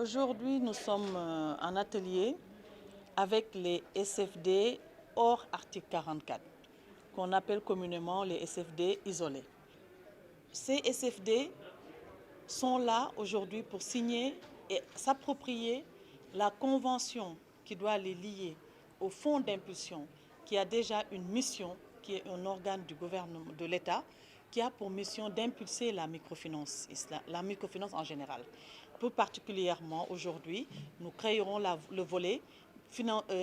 Aujourd'hui, nous sommes en atelier avec les SFD hors article 44, qu'on appelle communément les SFD isolés. Ces SFD sont là aujourd'hui pour signer et s'approprier la convention qui doit les lier au fonds d'impulsion, qui a déjà une mission, qui est un organe du gouvernement, de l'État, qui a pour mission d'impulser la microfinance en général. Plus particulièrement aujourd'hui, nous créerons le volet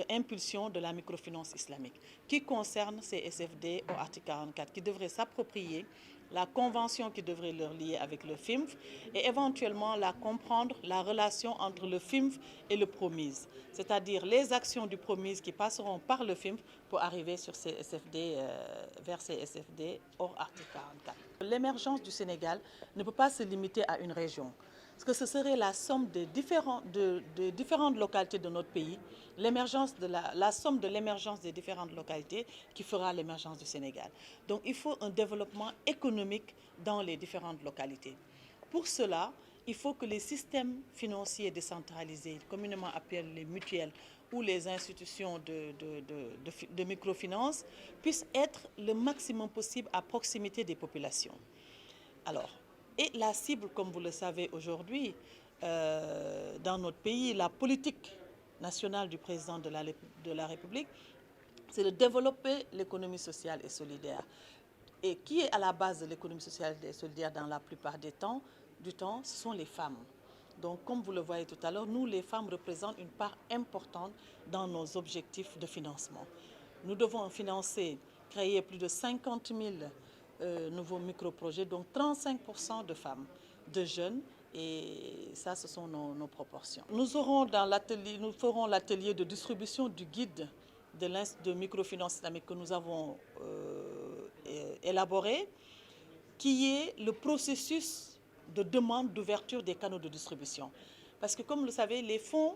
impulsion de la microfinance islamique, qui concerne ces SFD au article 44, qui devraient s'approprier la convention qui devrait leur lier avec le FIMF et éventuellement comprendre la relation entre le FIMF et le Promise, c'est-à-dire les actions du Promise qui passeront par le FIMF pour arriver sur ces SFD, vers ces SFD hors article 44. L'émergence du Sénégal ne peut pas se limiter à une région, parce que ce serait la somme de différentes localités de notre pays, la somme de l'émergence des différentes localités qui fera l'émergence du Sénégal. Donc il faut un développement économique dans les différentes localités. Pour cela, il faut que les systèmes financiers décentralisés, communément appelés les mutuelles ou les institutions de microfinance, puissent être le maximum possible à proximité des populations. Alors, et la cible, comme vous le savez aujourd'hui, dans notre pays, la politique nationale du président de la République, c'est de développer l'économie sociale et solidaire. Et qui est à la base de l'économie sociale et solidaire dans la plupart du temps, ce sont les femmes. Donc, comme vous le voyez tout à l'heure, nous, les femmes, représentent une part importante dans nos objectifs de financement. Nous devons créer plus de 50 000 nouveaux micro-projets, donc 35% de femmes, de jeunes, et ça, ce sont nos proportions. Nous ferons l'atelier de distribution du guide de microfinance islamique que nous avons élaboré, qui est le processus de demande d'ouverture des canaux de distribution. Parce que, comme vous le savez, les fonds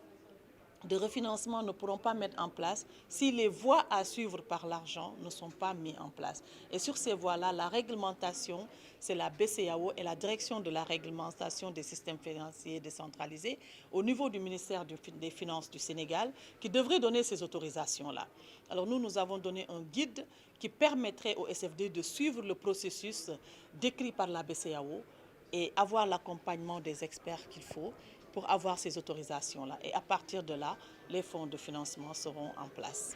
de refinancement ne pourront pas mettre en place si les voies à suivre par l'argent ne sont pas mises en place. Et sur ces voies-là, la réglementation, c'est la BCEAO et la direction de la réglementation des systèmes financiers décentralisés au niveau du ministère des Finances du Sénégal qui devrait donner ces autorisations-là. Alors nous avons donné un guide qui permettrait au SFD de suivre le processus décrit par la BCEAO et avoir l'accompagnement des experts qu'il faut pour avoir ces autorisations-là. Et à partir de là, les fonds de financement seront en place.